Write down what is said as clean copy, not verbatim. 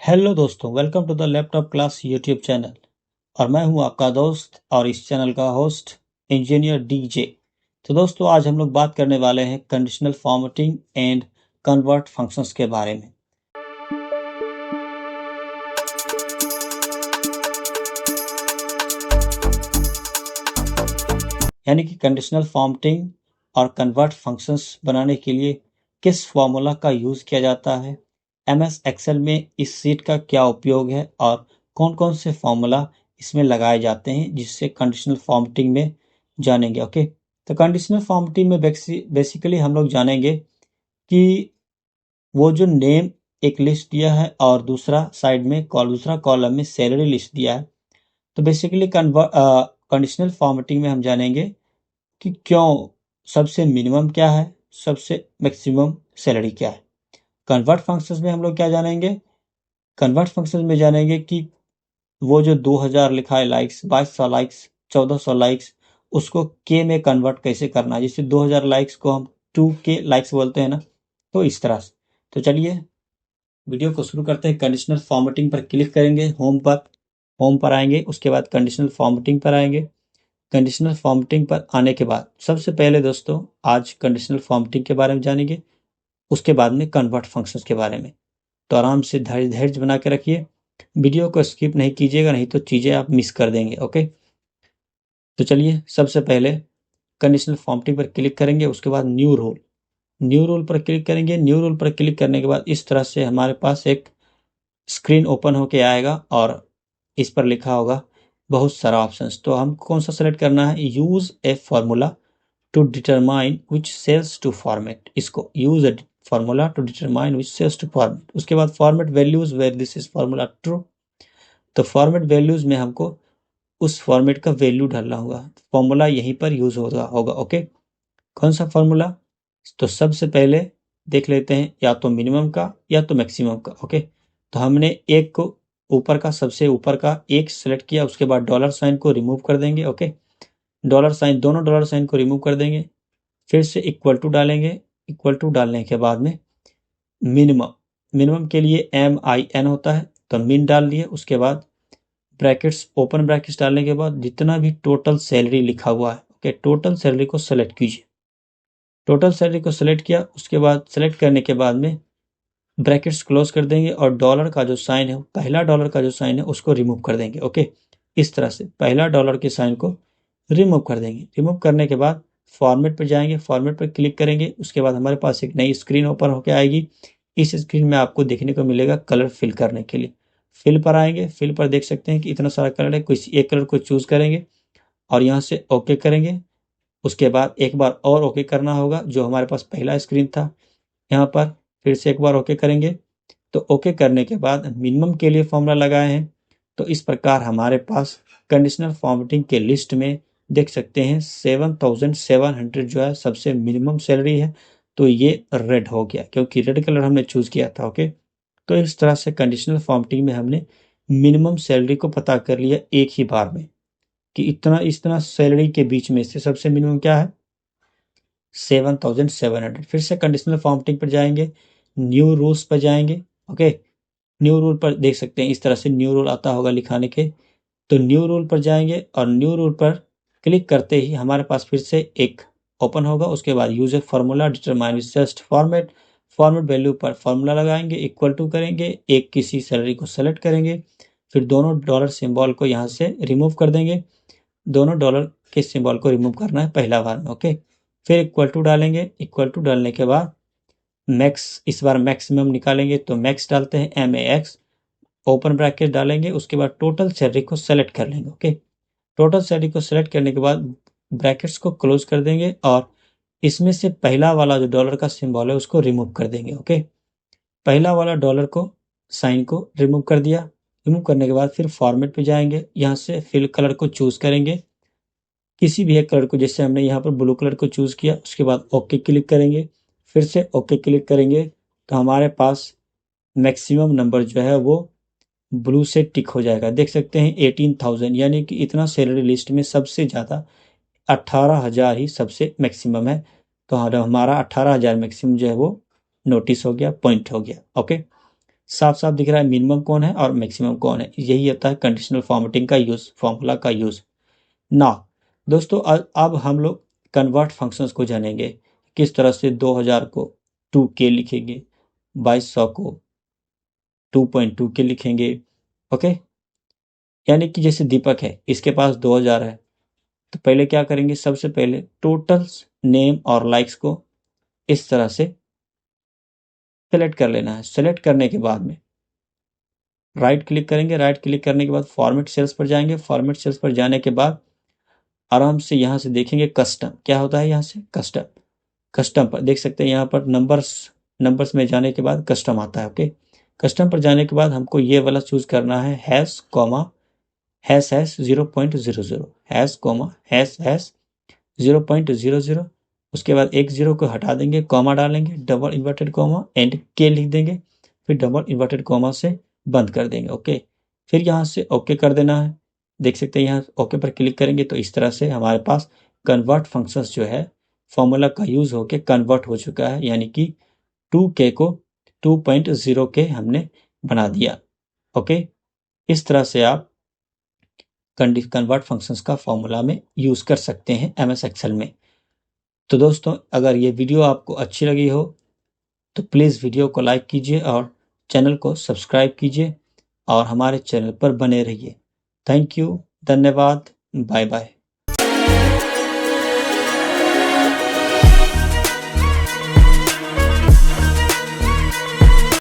Hello दोस्तों, welcome to the laptop class YouTube channel. और मैं हूं आपका दोस्त और इस चैनल का होस्ट इंजीनियर डीजे। तो दोस्तों, आज हम लोग बात करने वाले हैं conditional formatting and convert functions के बारे में। यानी कि कंडीशनल फॉर्मेटिंग और कन्वर्ट फंक्शंस बनाने के लिए किस फॉर्मूला का यूज़ किया जाता है, एमएस एक्सेल में इस सीट का क्या उपयोग है और कौन कौन से फॉर्मूला इसमें लगाए जाते हैं, जिससे कंडीशनल फॉर्मेटिंग में जानेंगे। ओके, तो कंडीशनल फॉर्मेटिंग में बेसिकली हम लोग जानेंगे कि वो जो नेम एक लिस्ट दिया है और दूसरा साइड में दूसरा कॉलम में सैलरी लिस्ट दिया है। तो बेसिकली कंडीशनल फॉर्मेटिंग में हम जानेंगे कि क्यों सबसे मिनिमम क्या है, सबसे मैक्सिमम सैलरी क्या है। कन्वर्ट फंक्शंस में हम लोग क्या जानेंगे, कन्वर्ट फंक्शंस में जानेंगे कि वो जो 2000 लिखा है लाइक्स, 2200 लाइक्स, 1400 लाइक्स, उसको के में कन्वर्ट कैसे करना है। जैसे 2000 लाइक्स को हम 2K लाइक्स बोलते हैं ना, तो इस तरह से। तो चलिए वीडियो को शुरू करते हैं। कंडीशनल फॉर्मेटिंग पर क्लिक करेंगे, होम पर आएंगे, उसके बाद कंडीशनल फॉर्मेटिंग पर आएंगे। कंडीशनल फॉर्मेटिंग पर आने के बाद सबसे पहले दोस्तों आज कंडीशनल फॉर्मेटिंग के बारे में जानेंगे, उसके बाद में कन्वर्ट फंक्शंस के बारे में। तो आराम से धैर्य बना के रखिए, वीडियो को स्किप नहीं कीजिएगा, नहीं तो चीज़ें आप मिस कर देंगे। ओके, तो चलिए सबसे पहले कंडीशनल फॉर्मेटिंग पर क्लिक करेंगे, उसके बाद न्यू रूल पर क्लिक करेंगे। न्यू रूल पर क्लिक करने के बाद इस तरह से हमारे पास एक स्क्रीन ओपन होके आएगा और इस पर लिखा होगा बहुत सारा ऑप्शंस। तो हमको कौन सा सेलेक्ट करना है, use a formula to determine which cells to format. इसको use a formula to determine which cells to format. उसके बाद format values where this is formula true. तो फॉर्मेट वैल्यूज में हमको उस फॉर्मेट का वैल्यू डालना होगा, फॉर्मूला यहीं पर यूज होगा। ओके, कौन सा फॉर्मूला, तो सबसे पहले देख लेते हैं या तो मिनिमम का या तो मैक्सिमम का। ओके, तो हमने एक को ऊपर का, सबसे ऊपर का एक सेलेक्ट किया, उसके बाद डॉलर साइन को रिमूव कर देंगे। ओके, डॉलर साइन, दोनों डॉलर साइन को रिमूव कर देंगे, फिर से इक्वल टू डालेंगे। इक्वल टू डालने के बाद में मिनिमम के लिए MIN होता है, तो मिन डाल दिए। उसके बाद ब्रैकेट्स, ओपन ब्रैकेट्स डालने के बाद जितना भी टोटल सैलरी लिखा हुआ है, ओके, टोटल सैलरी को सेलेक्ट कीजिए। टोटल सैलरी को सेलेक्ट किया, उसके बाद सेलेक्ट करने के बाद में ब्रैकेट्स क्लोज कर देंगे और डॉलर का जो साइन है, पहला डॉलर का जो साइन है उसको रिमूव कर देंगे। ओके, इस तरह से पहला डॉलर के साइन को रिमूव कर देंगे। रिमूव करने के बाद फॉर्मेट पर जाएंगे, फॉर्मेट पर क्लिक करेंगे, उसके बाद हमारे पास एक नई स्क्रीन ओपन होकर आएगी। इस स्क्रीन में आपको देखने को मिलेगा कलर फिल करने के लिए। फिल पर आएंगे, फिल पर देख सकते हैं कि इतना सारा कलर है, कुछ एक कलर को चूज करेंगे और यहाँ से ओके करेंगे। उसके बाद एक बार और ओके करना होगा, जो हमारे पास पहला स्क्रीन था, यहाँ पर फिर से एक बार ओके करेंगे। तो ओके करने के बाद मिनिमम के लिए फॉर्मूला लगाए हैं। तो इस प्रकार हमारे पास कंडीशनल फॉर्मेटिंग के लिस्ट में देख सकते हैं 7700 जो है सबसे मिनिमम सैलरी है। तो ये रेड हो गया क्योंकि रेड कलर हमने चूज किया था। ओके, तो इस तरह से कंडीशनल फॉर्मेटिंग में हमने मिनिमम सैलरी को पता कर लिया एक ही बार में कि इतना सैलरी के बीच में से सबसे मिनिमम क्या है, 7700। फिर से कंडीशनल फॉर्मेटिंग पर जाएंगे, न्यू रूल्स पर जाएंगे। ओके, न्यू रूल पर देख सकते हैं इस तरह से न्यू रूल आता होगा लिखाने के। तो न्यू रूल पर जाएंगे और न्यू रूल पर क्लिक करते ही हमारे पास फिर से एक ओपन होगा। उसके बाद use a formula determine just format, format value पर फॉर्मूला लगाएंगे, इक्वल टू करेंगे, एक किसी सैलरी को सेलेक्ट करेंगे, फिर दोनों डॉलर सिंबल को यहाँ से रिमूव कर देंगे। दोनों डॉलर के सिंबल को रिमूव करना है पहला बार में। ओके, फिर इक्वल टू डालेंगे। इक्वल टू डालने के बाद मैक्स, इस बार मैक्सिमम निकालेंगे तो मैक्स डालते हैं MAX, ओपन ब्रैकेट डालेंगे। उसके बाद टोटल सैलरी को सेलेक्ट कर लेंगे। ओके, टोटल सैलरी को सेलेक्ट करने के बाद ब्रैकेट्स को क्लोज कर देंगे और इसमें से पहला वाला जो डॉलर का सिंबल है उसको रिमूव कर देंगे। ओके, पहला वाला डॉलर को साइन को रिमूव कर दिया। रिमूव करने के बाद फिर फॉर्मेट पे जाएंगे, यहाँ से फिल कलर को चूज करेंगे, किसी भी एक कलर को, जैसे हमने यहाँ पर ब्लू कलर को चूज किया। उसके बाद ओके क्लिक करेंगे, फिर से ओके क्लिक करेंगे, तो हमारे पास मैक्सिमम नंबर जो है वो ब्लू से टिक हो जाएगा। देख सकते हैं 18,000, यानी कि इतना सैलरी लिस्ट में सबसे ज़्यादा 18,000 ही सबसे मैक्सिमम है। तो हमारा 18,000 मैक्सिमम जो है वो नोटिस हो गया, पॉइंट हो गया। ओके, साफ साफ दिख रहा है मिनिमम कौन है और मैक्सिमम कौन है। यही होता है कंडीशनल फॉर्मेटिंग का यूज, फॉर्मूला का यूज। ना दोस्तों अब हम लोग कन्वर्ट फंक्शंस को जानेंगे, किस तरह से 2000 को 2K लिखेंगे, 2200 को 2.2K लिखेंगे। ओके, यानी कि जैसे दीपक है, इसके पास 2000 है, तो पहले क्या करेंगे, सबसे पहले टोटल्स नेम और लाइक्स को इस तरह से सेलेक्ट कर लेना है। सेलेक्ट करने के बाद में राइट क्लिक करेंगे। राइट क्लिक करने के बाद फॉर्मेट सेल्स पर जाएंगे। फॉर्मेट सेल्स पर जाने के बाद आराम से यहाँ से देखेंगे कस्टम, क्या होता है यहाँ से कस्टम। कस्टम पर देख सकते हैं, यहाँ पर नंबर्स में जाने के बाद कस्टम आता है। ओके, कस्टम पर जाने के बाद हमको ये वाला चूज करना है, hash comma hash hash 0.00, hash comma hash hash 0.00। उसके बाद एक जीरो को हटा देंगे, कॉमा डालेंगे, डबल इन्वर्टेड कॉमा एंड के लिख देंगे, फिर डबल इन्वर्टेड कॉमा से बंद कर देंगे। ओके, फिर यहाँ से ओके कर देना है। देख सकते हैं यहाँ ओके पर क्लिक करेंगे तो इस तरह से हमारे पास कन्वर्ट फंक्शंस जो है फॉर्मूला का यूज होके कन्वर्ट हो चुका है, यानी कि 2K को 2.0K हमने बना दिया। ओके, इस तरह से आप कन्वर्ट फंक्शंस का फॉर्मूला में यूज कर सकते हैं MS एक्सेल में। तो दोस्तों अगर ये वीडियो आपको अच्छी लगी हो तो प्लीज़ वीडियो को लाइक कीजिए और चैनल को सब्सक्राइब कीजिए और हमारे चैनल पर बने रहिए। थैंक यू, धन्यवाद, बाय बाय।